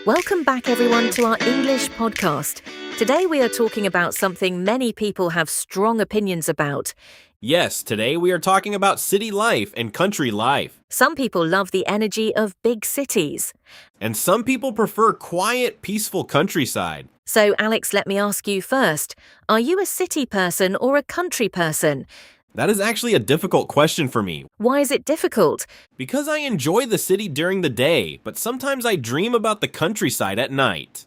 Welcome back, everyone, to our English podcast. Today we are talking about something many people have strong opinions about. Yes, today we are talking about city life and country life. Some people love the energy of big cities. And some people prefer quiet, peaceful countryside. So, Alex, let me ask you first. Are you a city person or a country person? That is actually a difficult question for me. Why is it difficult? Because I enjoy the city during the day, but sometimes I dream about the countryside at night.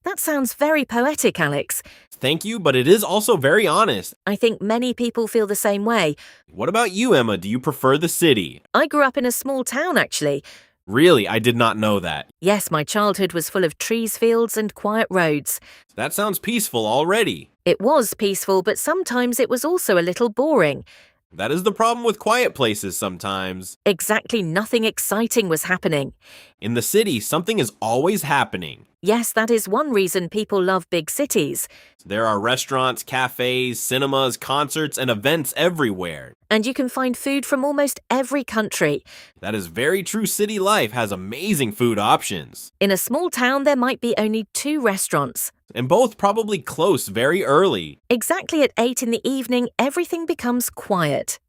That sounds very poetic, Alex. Thank you, but it is also very honest. I think many people feel the same way. What about you, Emma? Do you prefer the city? I grew up in a small town, actually. Really, I did not know that. Yes, my childhood was full of trees, fields, and quiet roads. That sounds peaceful already. It was peaceful, but sometimes it was also a little boring. That is the problem with quiet places sometimes. Exactly nothing exciting was happening. In the city, something is always happening. Yes, that is one reason people love big cities. There are restaurants, cafes, cinemas, concerts, and events everywhere. And you can find food from almost every country. That is very true. City life has amazing food options. In a small town, there might be only 2 restaurants. And both probably close very early. Exactly at 8 in the evening, everything becomes quiet.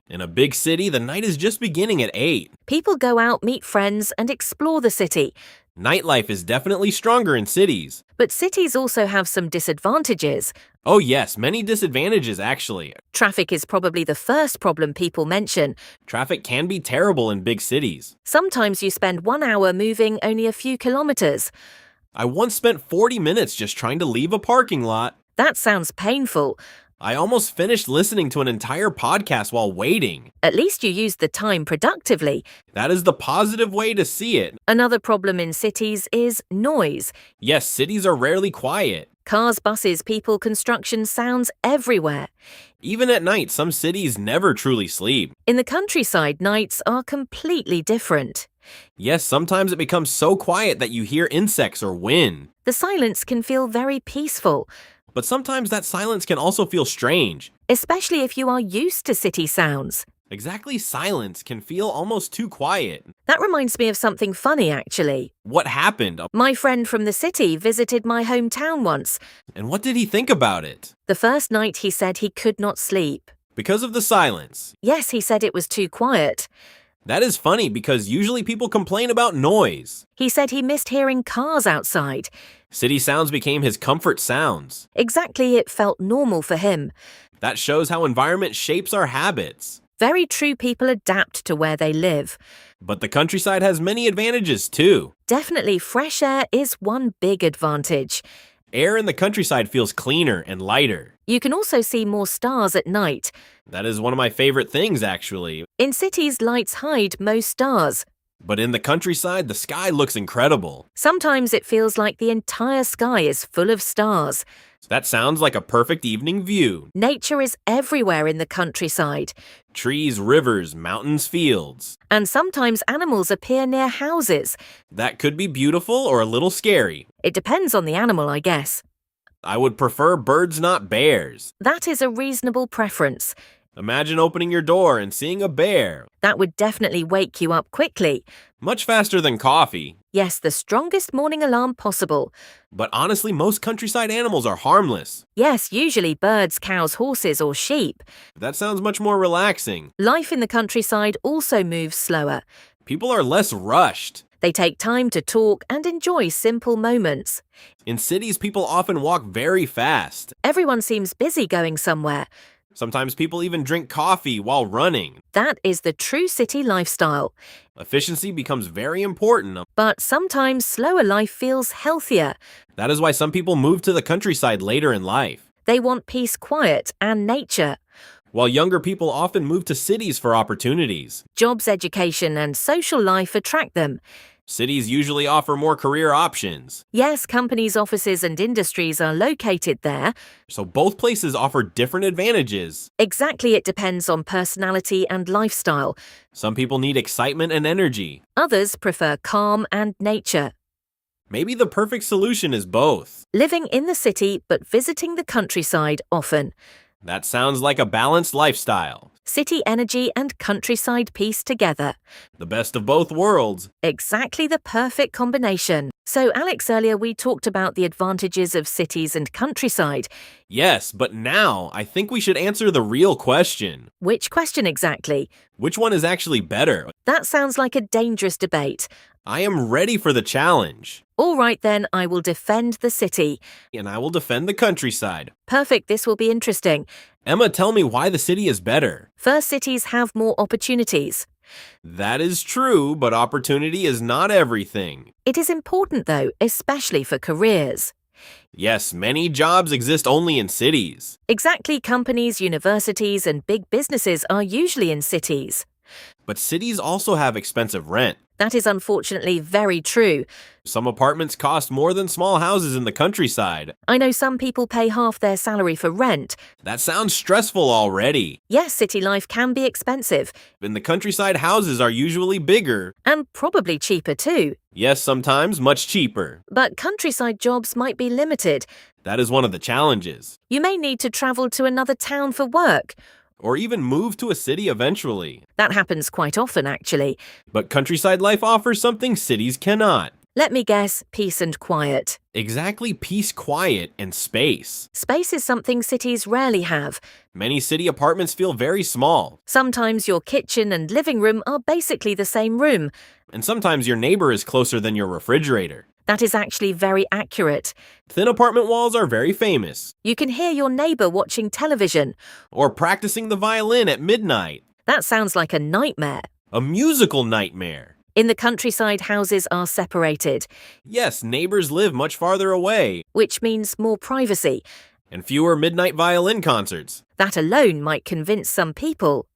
In a big city, the night is just beginning at 8. People go out, meet friends, and explore the city. Nightlife is definitely stronger in cities. But cities also have some disadvantages. Oh yes, many disadvantages actually. Traffic is probably the first problem people mention. Traffic can be terrible in big cities. Sometimes you spend 1 hour moving only a few kilometers. I once spent 40 minutes just trying to leave a parking lot. That sounds painful. I almost finished listening to an entire podcast while waiting. At least you used the time productively. That is the positive way to see it. Another problem in cities is noise. Yes, cities are rarely quiet. Cars, buses, people, construction sounds everywhere. Even at night, some cities never truly sleep. In the countryside, nights are completely different. Yes, sometimes it becomes so quiet that you hear insects or wind. The silence can feel very peaceful, But sometimes that silence can also feel strange. especially if you are used to city sounds. Exactly, silence can feel almost too quiet. That reminds me of something funny, actually. What happened? My friend from the city visited my hometown once. And what did he think about it? The first night he said he could not sleep. Because of the silence. Yes, he said it was too quiet. That is funny because usually people complain about noise. He said he missed hearing cars outside. City sounds became his comfort sounds. Exactly, it felt normal for him. That shows how environment shapes our habits. Very true, people adapt to where they live. But the countryside has many advantages too. Definitely, fresh air is one big advantage. Air in the countryside feels cleaner and lighter. You can also see more stars at night. That is one of my favorite things actually. In cities, lights hide most stars. But in the countryside, the sky looks incredible. Sometimes it feels like the entire sky is full of stars. That sounds like a perfect evening view. Nature is everywhere in the countryside. Trees, rivers, mountains, fields. And sometimes animals appear near houses. That could be beautiful or a little scary. It depends on the animal, I guess. I would prefer birds, not bears. That is a reasonable preference. Imagine opening your door and seeing a bear. That would definitely wake you up quickly. Much faster than coffee. Yes, the strongest morning alarm possible. But honestly, most countryside animals are harmless. Yes, usually birds, cows, horses, or sheep. That sounds much more relaxing. Life in the countryside also moves slower. People are less rushed. They take time to talk and enjoy simple moments. In cities, people often walk very fast. Everyone seems busy going somewhere. Sometimes people even drink coffee while running. That is the true city lifestyle. Efficiency becomes very important. But sometimes slower life feels healthier. That is why some people move to the countryside later in life. They want peace, quiet, and nature. While younger people often move to cities for opportunities. Jobs, education, and social life attract them. Cities usually offer more career options. Yes, companies, offices, and industries are located there. So both places offer different advantages. Exactly, it depends on personality and lifestyle. Some people need excitement and energy. Others prefer calm and nature. Maybe the perfect solution is both. Living in the city but visiting the countryside often. That sounds like a balanced lifestyle. City energy and countryside peace together. The best of both worlds. Exactly the perfect combination. So, Alex, earlier we talked about the advantages of cities and countryside. Yes, but now I think we should answer the real question. Which question exactly? Which one is actually better? That sounds like a dangerous debate. I am ready for the challenge. All right then, I will defend the city. And I will defend the countryside. Perfect, this will be interesting. Emma, tell me why the city is better. First, cities have more opportunities. That is true, but opportunity is not everything. It is important though, especially for careers. Yes, many jobs exist only in cities. Exactly, companies, universities, and big businesses are usually in cities. But cities also have expensive rent. That is unfortunately very true. Some apartments cost more than small houses in the countryside. I know some people pay half their salary for rent. That sounds stressful already. Yes, city life can be expensive. In the countryside, houses are usually bigger. And probably cheaper too. Yes, sometimes much cheaper. But countryside jobs might be limited. That is one of the challenges. You may need to travel to another town for work. Or even move to a city eventually. That happens quite often, actually. But countryside life offers something cities cannot. Let me guess, peace and quiet. Exactly, peace, quiet, and space. Space is something cities rarely have. Many city apartments feel very small. Sometimes your kitchen and living room are basically the same room. And sometimes your neighbor is closer than your refrigerator. That is actually very accurate. Thin apartment walls are very famous. You can hear your neighbor watching television. Or practicing the violin at midnight. That sounds like a nightmare. A musical nightmare. In the countryside, houses are separated. Yes, neighbors live much farther away. Which means more privacy. And fewer midnight violin concerts. That alone might convince some people.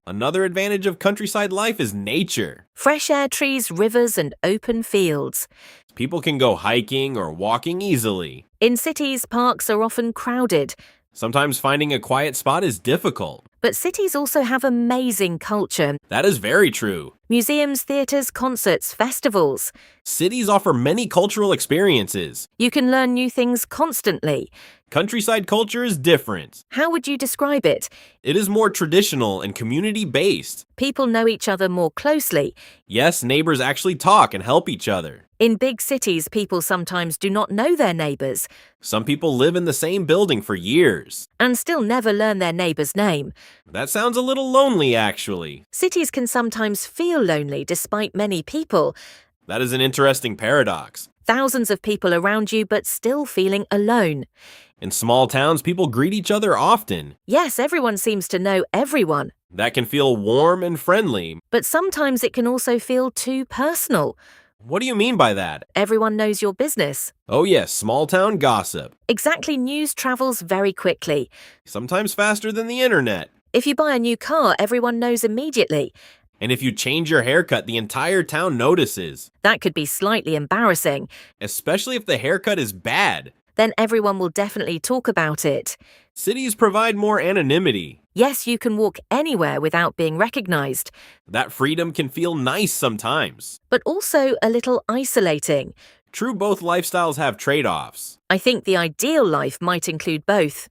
Another advantage of countryside life is nature. Fresh air, trees, rivers, and open fields. People can go hiking or walking easily. In cities, parks are often crowded. Sometimes finding a quiet spot is difficult. But cities also have amazing culture. That is very true. Museums, theatres, concerts, festivals. Cities offer many cultural experiences. You can learn new things constantly. Countryside culture is different. How would you describe it? It is more traditional and community-based. People know each other more closely. Yes, neighbors actually talk and help each other. In big cities, people sometimes do not know their neighbours. Some people live in the same building for years. And still never learn their neighbour's name. That sounds a little lonely, actually. Cities can sometimes feel lonely despite many people. That is an interesting paradox. Thousands of people around you, but still feeling alone. In small towns, people greet each other often. Yes, everyone seems to know everyone. That can feel warm and friendly. But sometimes it can also feel too personal. What do you mean by that? Everyone knows your business. Oh yes, small town gossip. Exactly, news travels very quickly. Sometimes faster than the internet. If you buy a new car, everyone knows immediately. And if you change your haircut, the entire town notices. That could be slightly embarrassing. Especially if the haircut is bad. Then everyone will definitely talk about it. Cities provide more anonymity. Yes, you can walk anywhere without being recognized. That freedom can feel nice sometimes. But also a little isolating. True, both lifestyles have trade-offs. I think the ideal life might include both.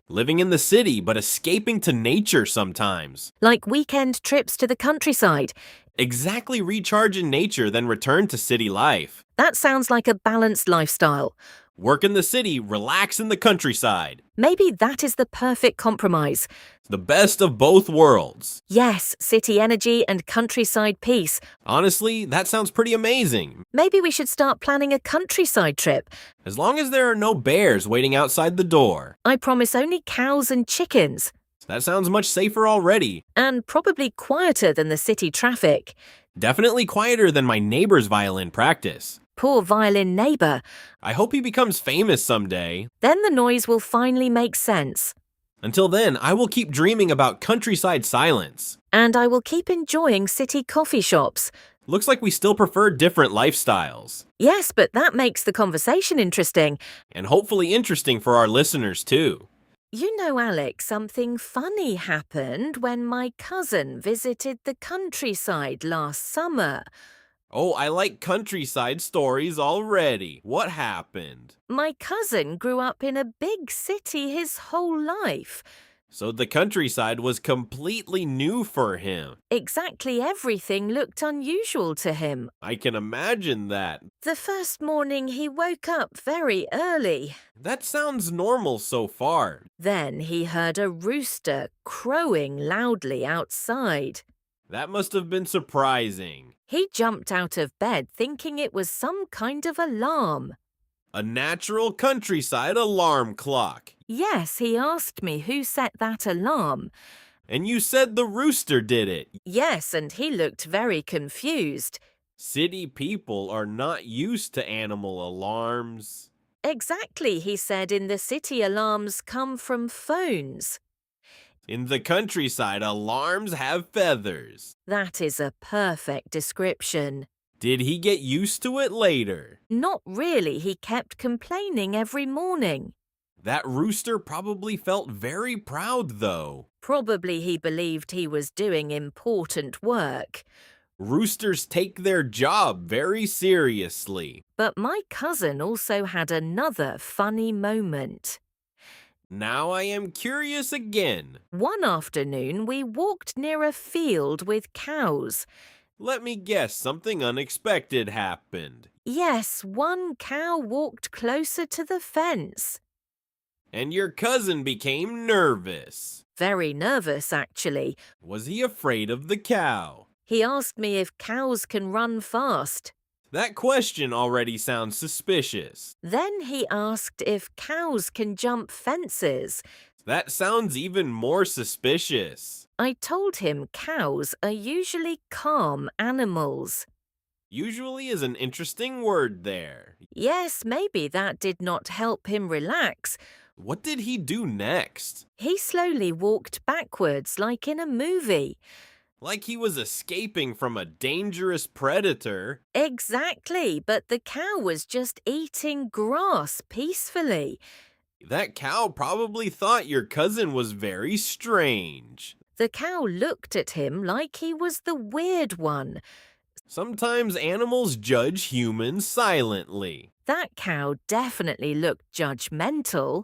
Living in the city, but escaping to nature sometimes. Like weekend trips to the countryside. Exactly, recharge in nature, then return to city life. That sounds like a balanced lifestyle. Work in the city, relax in the countryside. Maybe that is the perfect compromise. The best of both worlds. Yes, city energy and countryside peace. Honestly, that sounds pretty amazing. Maybe we should start planning a countryside trip. As long as there are no bears waiting outside the door. I promise only cows and chickens. That sounds much safer already. And probably quieter than the city traffic. Definitely quieter than my neighbor's violin practice. Poor violin neighbor. I hope he becomes famous someday. Then the noise will finally make sense. Until then, I will keep dreaming about countryside silence. And I will keep enjoying city coffee shops. Looks like we still prefer different lifestyles. Yes, but that makes the conversation interesting. And hopefully interesting for our listeners too. You know, Alex, something funny happened when my cousin visited the countryside last summer. Oh, I like countryside stories already. What happened? My cousin grew up in a big city his whole life. So the countryside was completely new for him. Exactly everything looked unusual to him. I can imagine that. The first morning he woke up very early. That sounds normal so far. Then he heard a rooster crowing loudly outside. That must have been surprising. He jumped out of bed thinking it was some kind of alarm. A natural countryside alarm clock. Yes, he asked me who set that alarm. And you said the rooster did it. Yes, and he looked very confused. City people are not used to animal alarms. Exactly, he said, in the city alarms come from phones. In the countryside, alarms have feathers. That is a perfect description. Did he get used to it later? Not really, he kept complaining every morning. That rooster probably felt very proud, though. Probably he believed he was doing important work. Roosters take their job very seriously. But my cousin also had another funny moment. Now I am curious again. One afternoon, we walked near a field with cows. Let me guess, something unexpected happened. Yes, one cow walked closer to the fence. And your cousin became nervous. Very nervous, actually. Was he afraid of the cow? He asked me if cows can run fast. That question already sounds suspicious. Then he asked if cows can jump fences. That sounds even more suspicious. I told him cows are usually calm animals. Usually is an interesting word there. Yes, maybe that did not help him relax. What did he do next? He slowly walked backwards like in a movie. Like he was escaping from a dangerous predator. Exactly, but the cow was just eating grass peacefully. That cow probably thought your cousin was very strange. The cow looked at him like he was the weird one. Sometimes animals judge humans silently. That cow definitely looked judgmental.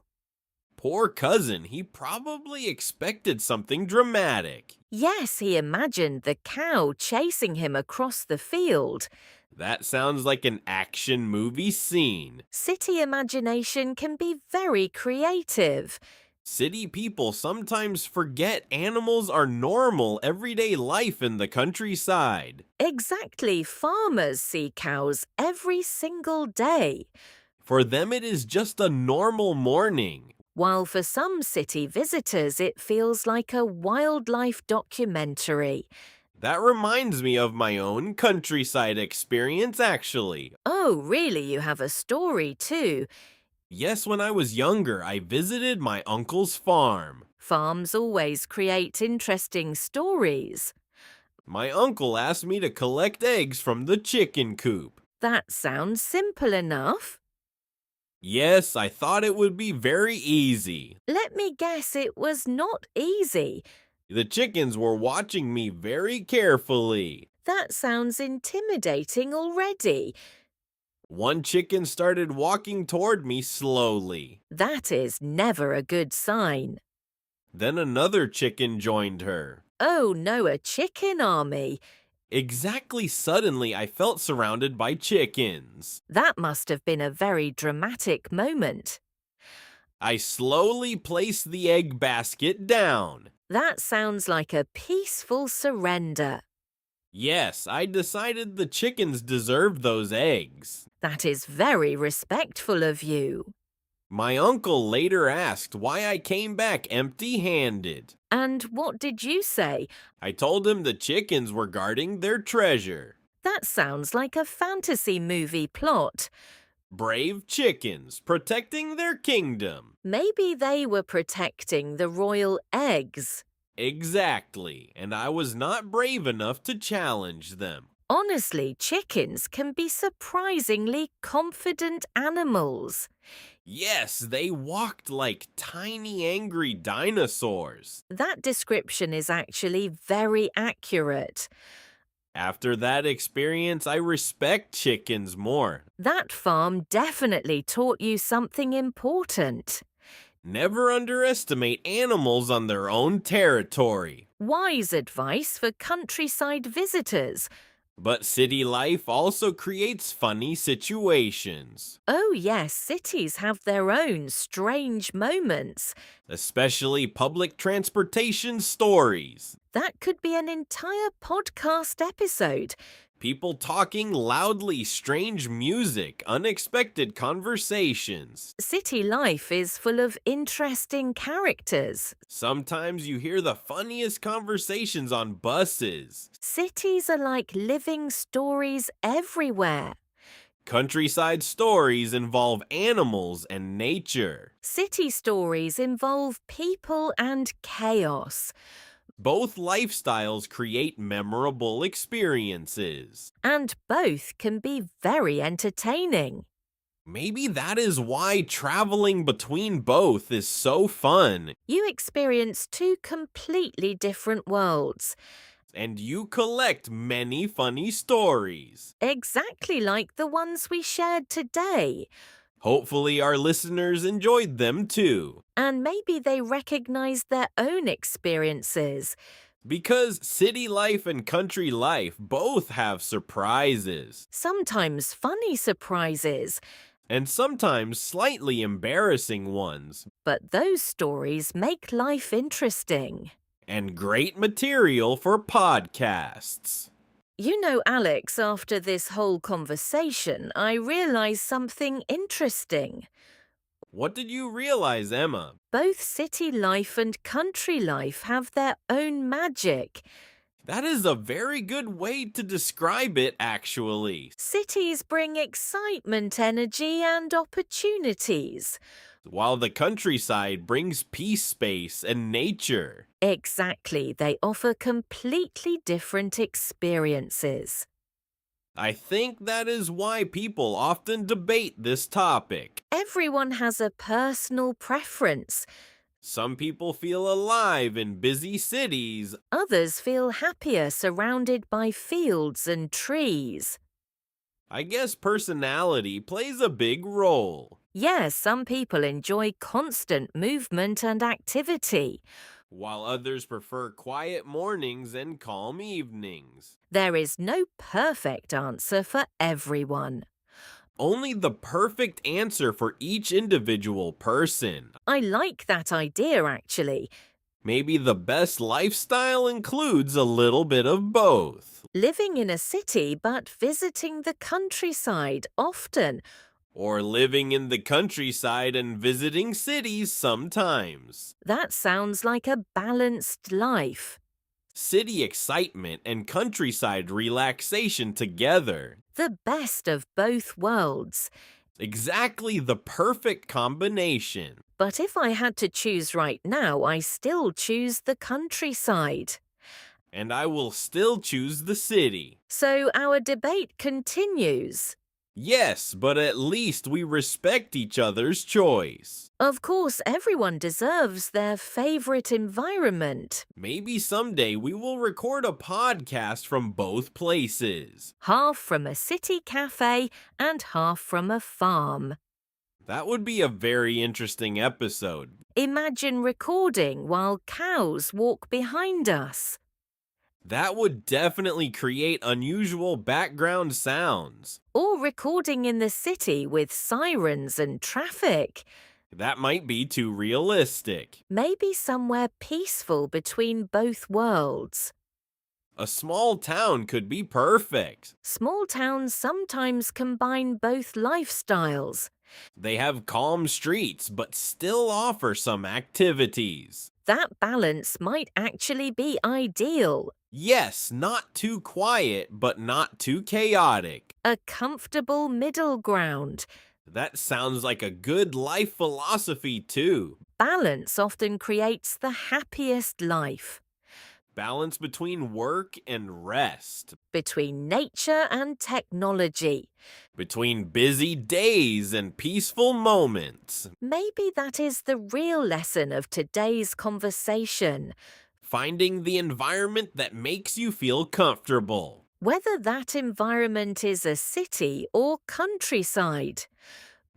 Poor cousin, he probably expected something dramatic. Yes, he imagined the cow chasing him across the field. That sounds like an action movie scene. City imagination can be very creative. City people sometimes forget animals are normal everyday life in the countryside. Exactly, farmers see cows every single day. For them, it is just a normal morning. While for some city visitors it feels like a wildlife documentary. That reminds me of my own countryside experience, actually. Oh, really? You have a story too? Yes, when I was younger, I visited my uncle's farm. Farms always create interesting stories. My uncle asked me to collect eggs from the chicken coop. That sounds simple enough. Yes, I thought it would be very easy. Let me guess, it was not easy. The chickens were watching me very carefully. That sounds intimidating already. One chicken started walking toward me slowly. That is never a good sign. Then another chicken joined her. Oh no, a chicken army. Exactly suddenly, I felt surrounded by chickens. That must have been a very dramatic moment. I slowly placed the egg basket down. That sounds like a peaceful surrender. Yes, I decided the chickens deserved those eggs. That is very respectful of you. My uncle later asked why I came back empty-handed. And what did you say? I told him the chickens were guarding their treasure. That sounds like a fantasy movie plot. Brave chickens protecting their kingdom. Maybe they were protecting the royal eggs. Exactly, and I was not brave enough to challenge them. Honestly, chickens can be surprisingly confident animals. Yes, they walked like tiny angry dinosaurs. That description is actually very accurate. After that experience, I respect chickens more. That farm definitely taught you something important. Never underestimate animals on their own territory. Wise advice for countryside visitors. But city life also creates funny situations, Oh, yes, cities have their own strange moments. especially public transportation stories. That could be an entire podcast episode. People talking loudly, strange music, unexpected conversations. City life is full of interesting characters. Sometimes you hear the funniest conversations on buses. Cities are like living stories everywhere. Countryside stories involve animals and nature. City stories involve people and chaos. Both lifestyles create memorable experiences. And both can be very entertaining. Maybe that is why traveling between both is so fun. You experience two completely different worlds, And you collect many funny stories. exactly like the ones we shared today. Hopefully, our listeners enjoyed them too. And maybe they recognize their own experiences. Because city life and country life both have surprises, Sometimes funny surprises, and sometimes slightly embarrassing ones, but those stories make life interesting. and great material for podcasts. You know, Alex, after this whole conversation, I realized something interesting. What did you realize, Emma? Both city life and country life have their own magic. That is a very good way to describe it, actually. Cities bring excitement, energy, and opportunities. While the countryside brings peace, space, and nature. Exactly, they offer completely different experiences. I think that is why people often debate this topic. Everyone has a personal preference. Some people feel alive in busy cities. Others feel happier surrounded by fields and trees. I guess personality plays a big role. Yes, some people enjoy constant movement and activity. While others prefer quiet mornings and calm evenings. There is no perfect answer for everyone. Only the perfect answer for each individual person. I like that idea, actually. Maybe the best lifestyle includes a little bit of both. Living in a city but visiting the countryside often. Or living in the countryside and visiting cities sometimes. That sounds like a balanced life. City excitement and countryside relaxation together. The best of both worlds. Exactly the perfect combination. But if I had to choose right now, I still choose the countryside. And I will still choose the city. So our debate continues. Yes, but at least we respect each other's choice. Of course, everyone deserves their favorite environment. Maybe someday we will record a podcast from both places. Half from a city cafe and half from a farm. That would be a very interesting episode. Imagine recording while cows walk behind us. That would definitely create unusual background sounds. Or recording in the city with sirens and traffic. That might be too realistic. Maybe somewhere peaceful between both worlds. A small town could be perfect. Small towns sometimes combine both lifestyles. They have calm streets but still offer some activities. That balance might actually be ideal. Yes, not too quiet, but not too chaotic. A comfortable middle ground. That sounds like a good life philosophy, too. Balance often creates the happiest life. Balance between work and rest. Between nature and technology. Between busy days and peaceful moments. Maybe that is the real lesson of today's conversation. Finding the environment that makes you feel comfortable. whether that environment is a city or countryside.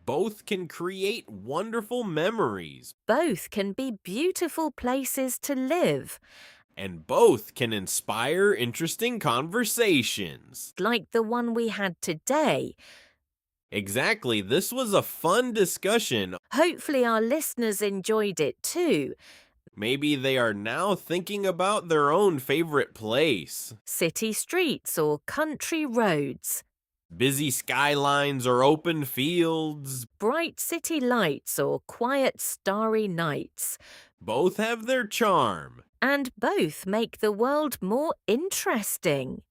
Both can create wonderful memories, Both can be beautiful places to live, and both can inspire interesting conversations. like the one we had today. Exactly, this was a fun discussion. Hopefully, our listeners enjoyed it too. Maybe they are now thinking about their own favorite place. City streets or country roads, Busy skylines or open fields. bright city lights or quiet starry nights. Both have their charm. And both make the world more interesting.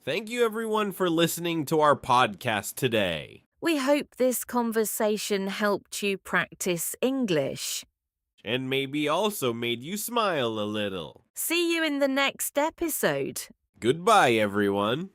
Thank you everyone for listening to our podcast today. We hope this conversation helped you practice English. And maybe also made you smile a little. See you in the next episode. Goodbye, everyone.